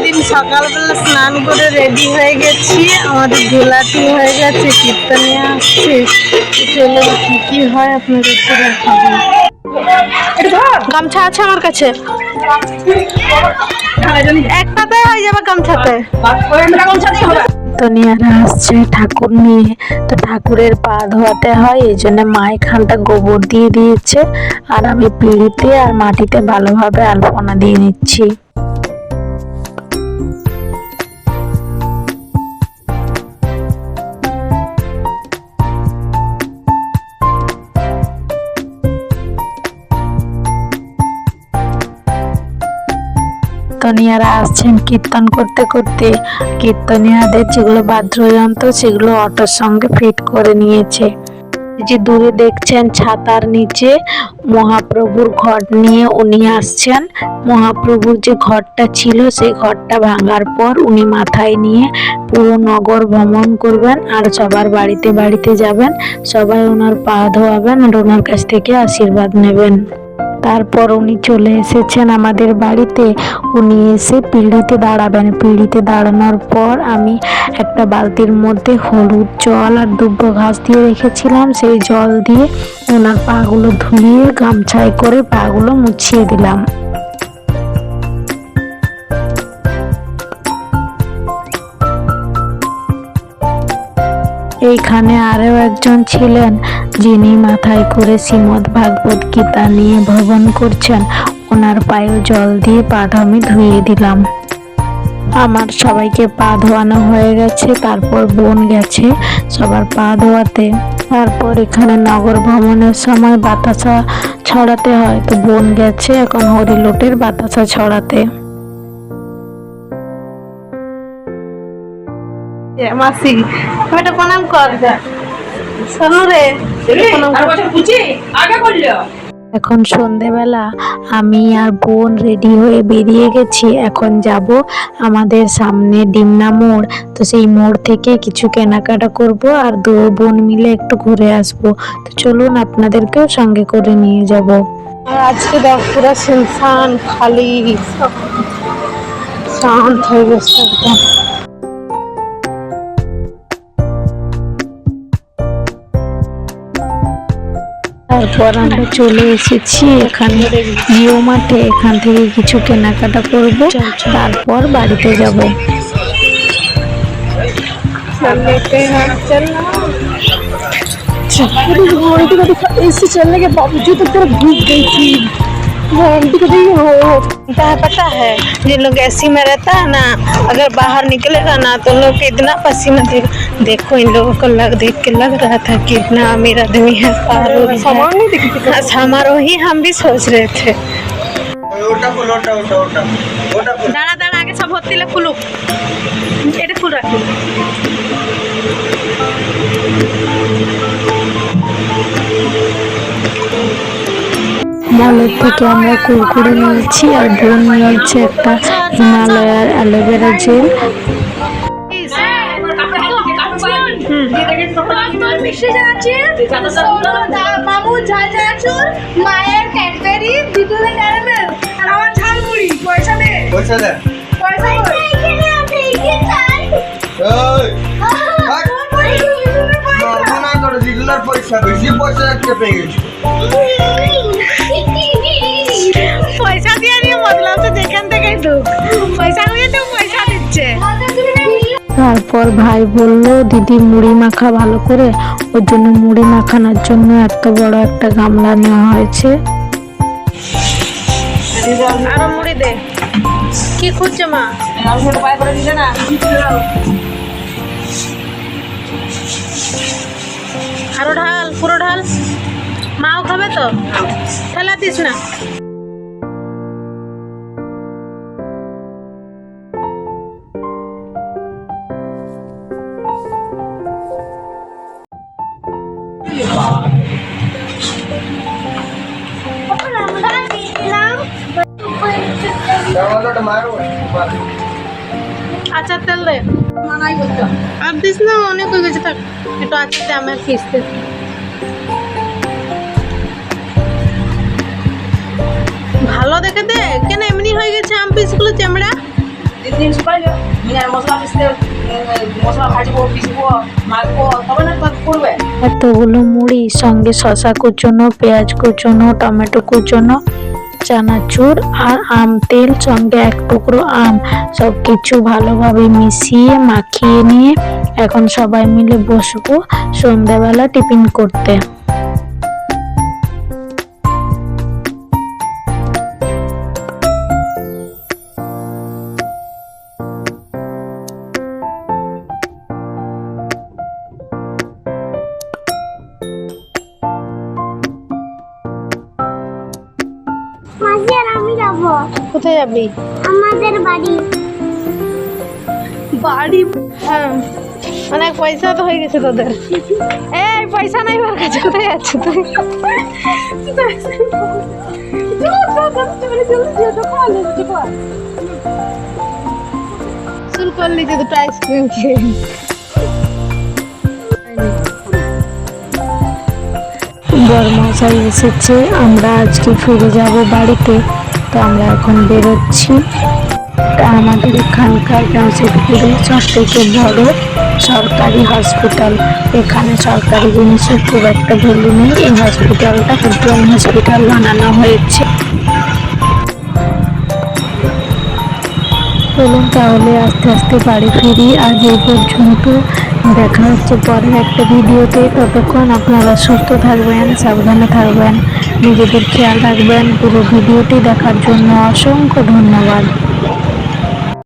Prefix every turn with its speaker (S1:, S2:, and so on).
S1: দিন সকালবেলা স্নান করে রেডি হয়ে গেছি, আমাদের ধুলাটি হয়ে গেছে, কীর্তনিয়া আসছে। চলো কি কি হয় আপনাদেরকে দেখাবো। গামছা আছে আমার কাছে, একটাতে হয়ে যাবে গামছাতে।
S2: কীর্তনিয়ারা আসছে ঠাকুর নিয়ে, তো ঠাকুরের পা ধোয়াতে হয়, এই জন্য মা এখানটা গোবর দিয়ে দিয়েছে আর আমি পিঁড়িতে আর মাটিতে ভালোভাবে আলপনা দিয়ে নিচ্ছি। কীর্তনিয়ারা আসছেন কীর্তন করতে করতে। কীর্তনিয়াদের যেগুলো বাদ্যযন্ত্র সেগুলো অটোর সঙ্গে ফিট করে নিয়েছে। যে দূরে দেখছেন ছাতার নিচে মহাপ্রভুর ঘট নিয়ে উনি আসছেন। মহাপ্রভুর যে ঘরটা ছিল সেই ঘরটা ভাঙার পর উনি মাথায় নিয়ে পুরো নগর ভ্রমণ করবেন আর সবার বাড়িতে বাড়িতে যাবেন, সবাই ওনার পা ধোয়াবেন আর ওনার কাছ থেকে আশীর্বাদ নেবেন। তারপর উনি চলে এসেছেন আমাদের বাড়িতে। উনি এসে পিঁড়িতে দাঁড়াবেন। পিঁড়িতে দাঁড়ানোর পর আমি একটা বালতির মধ্যে হলুদ জল আর দুব্বো ঘাস দিয়ে রেখেছিলাম, সেই জল দিয়ে ওনার পাগুলো ধুয়ে গামছায় করে পাগুলো মুছিয়ে দিলাম। এইখানে আরও একজন ছিলেন যিনি মাথায় করে শ্রীমদ্ ভাগবত গীতা নিয়ে ভ্রমণ করছেন। ওনার পায়ে জল দিয়ে পাটা আমি ধুয়ে দিলাম। আমার সবাইকে পা ধোয়ানো হয়ে গেছে, তারপর বোন গেছে সবার পা ধোয়াতে। তারপর এখানে নগর ভ্রমণের সময় বাতাসা ছড়াতে হয়, তো বোন গেছে এখন হরিলোটের বাতাসা ছড়াতে।
S1: মাসি এটা প্রণাম কর শোনো রে,
S2: এখন সন্ধেবেলা আমি আর বোন রেডি হয়ে বেরিয়ে গেছি। এখন যাব আমাদের সামনে ডিমনা মোড়, তো সেই মোড় থেকে কিছু কেনাকাটা করব আর দু বোন মিলে একটু ঘুরে আসব। তো চলুন আপনাদেরকেও সঙ্গে করে নিয়ে যাব।
S1: আর আজকে দেখ পুরো শুনশান খালি, শান্ত হয়ে গেছে একদম।
S2: তারপর আমরা চলে এসেছি এখানে জিও মাঠে, এখান থেকে কিছু কেনাকাটা করব, তারপর বাড়িতে যাব।
S1: ऐसे चलने के बावजूद तो पूरा भूख गई थी। पता है जिन लोग एसी में रहता है ना, अगर बाहर निकलेगा ना तो लोग को इतना पसीना देखो इन लोगों को देख के लग रहा था कि इतना अमीर आदमी है। हमारा ही हम भी सोच रहे थे। दाड़ा दाड़ा आगे सब होती है फुलुक এটা ফুল রাখুন।
S2: মলের থেকে আমরা কুরকুরে নিয়েছি আর বোন নিয়েছে একটা হিমালয়ার অ্যালোভেরা জেল।
S3: মায়ের ক্যাডবেরি দিদুনের ক্যারামেল আর আমার ঝালমুড়ি। পয়সা দে, পয়সা দে, পয়সা এখানে আছে এখানে। ওই না করে দিদুনের পয়সা বেশি পয়সা একটা পেয়ে গেছি।
S1: পয়সা দিয়ে নিয়ে মতলব তো যেখান থেকে ঢুক পয়সা নিয়ে তো পয়সা দিচ্ছে।
S2: তারপর ভাই বলল দিদি মুড়ি মাখা ভালো করে, ওর জন্য মুড়ি মাখানোর জন্য এত বড় একটা গামলা নেওয়া হয়েছে।
S1: আরো মুড়ি দে। কি খুঁজছে মা? আরো ঢাল, পুরো ঢাল। মাও খাবে তো, ঠেলা দিস না। আচ্ছা তেল দে, আর দিস না, অনেক হয়ে গেছে। থাক একটু আচ্ছা আমার খিস্তে। ভালো দেখে দে, কেন এমনি হয়ে গেছে আম পিসগুলো চামড়া।
S3: যেদিন শুকাইলো মিনার মশলা পিসতে মশলা ভাজবো পিসবো মাখবো তবে না তোমাকে করবে।
S2: এতগুলো মুড়ি সঙ্গে শসা কুচোনো, পেঁয়াজ কুচোনো, টমেটো কুচোনো, চানাচুর আর আম তেল সঙ্গে এক টুকরো আম সব কিছু ভালোভাবে মিশিয়ে মাখিয়ে নিয়ে এখন সবাই মিলে বসবো সন্ধ্যাবেলা টিফিন করতে।
S4: মাঝে আর আমি যাবো
S1: কোথায় যাবি?
S4: আমাদের বাড়ি।
S1: বাড়ি? হ্যাঁ, অনেক পয়সা তো হয়ে গেছে তোদের। এই পয়সা নাই আমার কাছে, কোথায় যাচ্ছ তুই? শুরু করলি যে দুটো আইসক্রিম খেয়ে।
S2: বরমশাই এসেছে, আমরা আজকে ফিরে যাব বাড়িতে, তো আমরা এখন বেরোচ্ছি। তা আমাদের এখানকার জামশেদপুরে সব থেকে বড় সরকারি হসপিটাল। এখানে সরকারি জিনিসের খুব একটা ভ্যালু নেই। এই হসপিটালটা ফুটবল হসপিটাল বানানো হয়েছে। চলুন তাহলে আস্তে আস্তে বাড়ি ফিরি। আজ এই পর্যন্ত, দেখা হচ্ছে পরের একটা ভিডিওতে। ততক্ষণ আপনারা সুস্থ থাকবেন, সাবধানে থাকবেন, নিজেদের খেয়াল রাখবেন। পুরো ভিডিওটি দেখার জন্য অসংখ্য ধন্যবাদ।